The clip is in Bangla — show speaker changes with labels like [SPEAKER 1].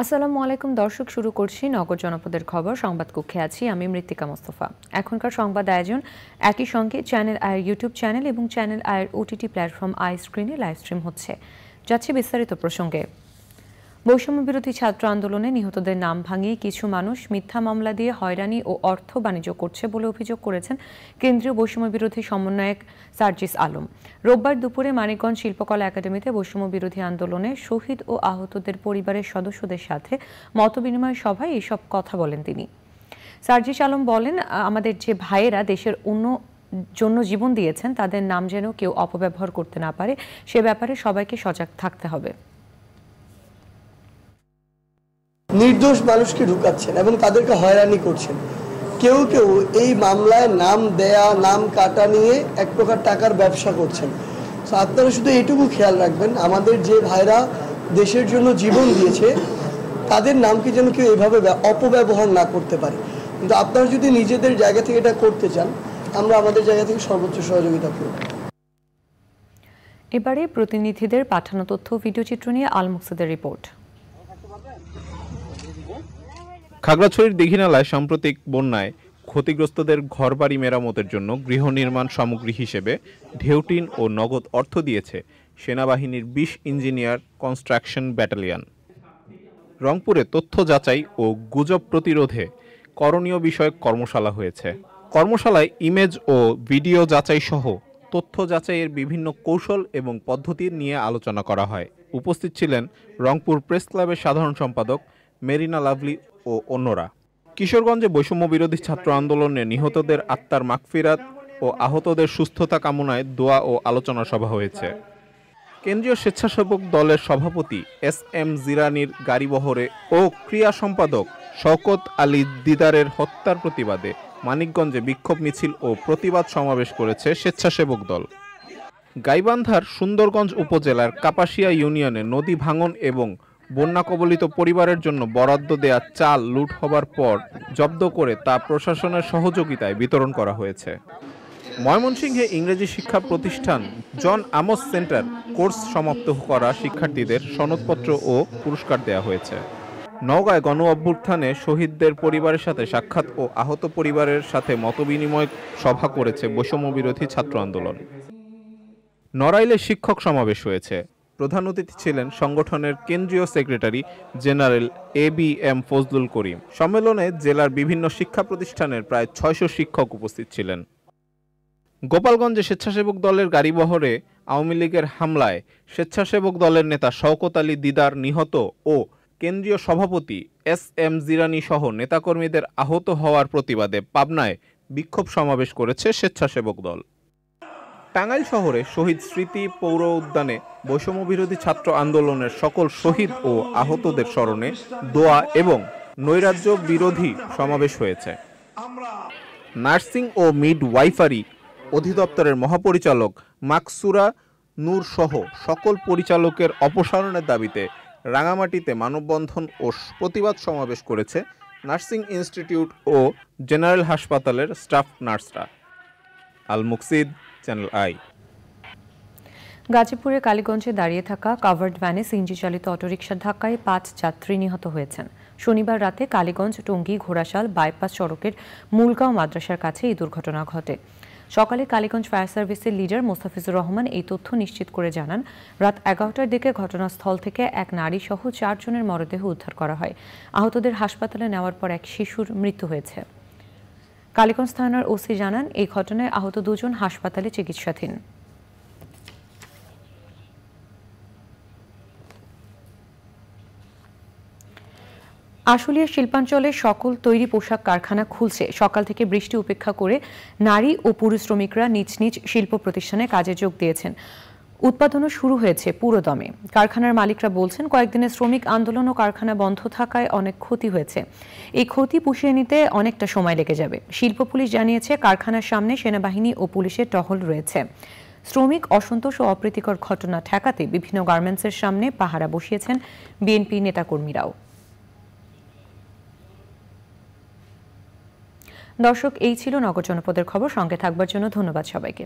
[SPEAKER 1] আসসালামু আলাইকুম দর্শক, শুরু করছি নগর জনপদের খবর। সংবাদ কক্ষে আছি আমি মৃত্তিকা মোস্তফা। এখনকার সংবাদ আয়োজন একই সঙ্গে চ্যানেল আয়ের ইউটিউব চ্যানেল এবং চ্যানেল আয়ের ওটিটি প্ল্যাটফর্ম আই স্ক্রিনে লাইভ স্ট্রিম হচ্ছে। যাচ্ছে বিস্তারিত প্রসঙ্গে। বৈষম্য বিরোধী ছাত্র আন্দোলনে নিহতদের নাম ভাঙিয়ে কিছু মানুষ মিথ্যা মামলা দিয়ে হয়রানি ও অর্থ বাণিজ্য করছে বলে অভিযোগ করেছেন কেন্দ্রীয় বৈষম্য বিরোধী সমন্বয়ক সার্জিস আলম। রোববার দুপুরে মানিকগঞ্জ শিল্পকলা একাডেমিতে বৈষম্য বিরোধী আন্দোলনে শহীদ ও আহতদের পরিবারের সদস্যদের সাথে মতবিনিময় সভায় এসব কথা বলেন তিনি। সার্জিস আলম বলেন, আমাদের যে ভাইয়েরা দেশের জন্য জীবন দিয়েছেন তাদের নাম যেন কেউ অপব্যবহার করতে না পারে, সে ব্যাপারে সবাইকে সজাগ থাকতে হবে।
[SPEAKER 2] নির্দোষ মানুষকে ঢুকাচ্ছেন এবং তাদেরকে হয়রানি করছেন। কেউ কেউ এই মামলায় নাম দেয়া, নাম কাটা নিয়ে এক প্রকার টাকার ব্যবসা করছেন। তো আপনারা শুধু এইটুকু খেয়াল রাখবেন, আমাদের যে ভাইরা দেশের জন্য জীবন দিয়েছে তাদের নামকে যেন কেউ এভাবে অপব্যবহার না করতে পারে। কিন্তু আপনারা যদি নিজেদের জায়গা থেকে এটা করতে চান, আমরা আমাদের জায়গা থেকে সর্বোচ্চ সহযোগিতা করব।
[SPEAKER 1] এবারে প্রতিনিধিদের পাঠানো তথ্য ভিডিওচিত্র নিয়ে আল মুকসিদের রিপোর্ট।
[SPEAKER 3] খাগড়াছড়ির দীঘিনালায় সাম্প্রতিক বন্যায় ক্ষতিগ্রস্তদের ঘরবাড়ি মেরামতের জন্য গৃহ নির্মাণ সামগ্রী হিসেবে ঢেউটিন ও নগদ অর্থ দিয়েছে সেনাবাহিনীর ২০ ইঞ্জিনিয়ার কনস্ট্রাকশন ব্যাটালিয়ন। রংপুরে তথ্য যাচাই ও গুজব প্রতিরোধে করণীয় বিষয়ক কর্মশালা হয়েছে। কর্মশালায় ইমেজ ও ভিডিও যাচাই সহ তথ্য যাচাইয়ের বিভিন্ন কৌশল এবং পদ্ধতি নিয়ে আলোচনা করা হয়। উপস্থিত ছিলেন রংপুর প্রেস ক্লাবের সাধারণ সম্পাদক মেরিনা লাভলি ও অন্যরা। কিশোরগঞ্জে বৈষম্য বিরোধী ছাত্র আন্দোলনে নিহতদের আত্মার মাগফিরাত ও আহতদের সুস্থতা কামনায় দোয়া ও আলোচনা সভা হয়েছে। কেন্দ্রীয় স্বেচ্ছাসেবক দলের সভাপতি SM জিরানির গাড়িবহরে ও ক্রিয়া সম্পাদক শওকত আলী দিদারের হত্যার প্রতিবাদে মানিকগঞ্জে বিক্ষোভ মিছিল ও প্রতিবাদ সমাবেশ করেছে স্বেচ্ছাসেবক দল। গাইবান্ধার সুন্দরগঞ্জ উপজেলার কাপাসিয়া ইউনিয়নে নদী ভাঙন এবং বন্যা কবলিত পরিবারের জন্য বরাদ্দ দেয়া চাল লুট হবার পর জব্দ করে তা প্রশাসনের সহযোগিতায় বিতরণ করা হয়েছে। ময়মনসিংহে ইংরেজি শিক্ষা প্রতিষ্ঠান জন আমোস সেন্টার কোর্স সমাপ্ত করা শিক্ষার্থীদের সনদপত্র ও পুরস্কার দেওয়া হয়েছে। নওগাঁয় গণ অভ্যুত্থানে শহীদদের পরিবারের সাথে সাক্ষাৎ ও আহত পরিবারের সাথে মতবিনিময় সভা করেছে বৈষম্য বিরোধী ছাত্র আন্দোলন। নড়াইলে শিক্ষক সমাবেশ হয়েছে। প্রধান অতিথি ছিলেন সংগঠনের কেন্দ্রীয় secretary general ABM Fazlul Karim. সম্মেলনে জেলার বিভিন্ন শিক্ষা প্রতিষ্ঠানের প্রায় ৬০০ শিক্ষক উপস্থিত ছিলেন। গোপালগঞ্জে স্বেচ্ছাসেবক দলের গাড়িবহরে আওয়ামী লীগের হামলায় স্বেচ্ছাসেবক দলের নেতা শওকত আলী দিদার নিহত ও কেন্দ্রীয় সভাপতি SM জিরানি সহ নেতাকর্মীদের আহত হওয়ার প্রতিবাদে পাবনায় বিক্ষোভ সমাবেশ করেছে স্বেচ্ছাসেবক দল। টাঙ্গাইল শহরে শহীদ স্মৃতি পৌর উদ্যানে বৈষম্য বিরোধী ছাত্র আন্দোলনের সকল শহীদ ও আহতদের স্মরণে দোয়া এবং নৈরাজ্য বিরোধী সমাবেশ হয়েছে। নার্সিং ও মিডওয়াইফারি অধিদপ্তরের মহাপরিচালক মাকসুরা নূর সহ সকল পরিচালকের অপসারণের দাবিতে রাঙামাটিতে মানববন্ধন ও প্রতিবাদ সমাবেশ করেছে নার্সিং ইনস্টিটিউট ও জেনারেল হাসপাতালের স্টাফ নার্সরা। আল মুকসিদ, চ্যানেল আই।
[SPEAKER 1] গাজীপুরে কালীগঞ্জে দাঁড়িয়ে থাকা কাভার্ড ভ্যানে সিএনজি চালিত অটোরিকশার ধাক্কায় ৫ যাত্রী নিহত হয়েছেন। শনিবার রাতে কালীগঞ্জ টঙ্গী ঘোড়াশাল বাইপাস সড়কের মূলগাঁও মাদ্রাসার কাছে এই দুর্ঘটনা ঘটে। সকালে কালীগঞ্জ ফায়ার সার্ভিসের লিডার মোস্তাফিজুর রহমান এই তথ্য নিশ্চিত করে জানান, রাত ১১টার দিকে ঘটনাস্থল থেকে এক নারী সহ ৪ জনের মরদেহ উদ্ধার করা হয়। আহতদের হাসপাতালে নেওয়ার পর এক শিশুর মৃত্যু হয়েছে। কালীগঞ্জ থানার ওসি জানান, এই ঘটনায় আহত ২ জন হাসপাতালে চিকিৎসাধীন। আশুলিয়ার শিল্পাঞ্চলের সকল তৈরি পোশাক কারখানা খুলছে। সকাল থেকে বৃষ্টি উপেক্ষা করে নারী ও পুরুষ শ্রমিকরা নিজ নিজ শিল্প প্রতিষ্ঠানে কাজে যোগ দিয়েছেন। উৎপাদনও শুরু হয়েছে পুরোদমে। কারখানার মালিকরা বলছেন, কয়েকদিনের শ্রমিক আন্দোলন ও কারখানা বন্ধ থাকায় অনেক ক্ষতি হয়েছে। এই ক্ষতি পুষিয়ে নিতে অনেকটা সময় লেগে যাবে। শিল্প পুলিশ জানিয়েছে, কারখানার সামনে সেনাবাহিনী ও পুলিশের টহল রয়েছে। শ্রমিক অসন্তোষ ও অপ্রীতিকর ঘটনা ঠেকাতে বিভিন্ন গার্মেন্টসের সামনে পাহারা বসিয়েছেন বিএনপি নেতাকর্মীরাও। দর্শক, এই ছিল নগর জনপদের খবর। সঙ্গে থাকবার জন্য ধন্যবাদ সবাইকে।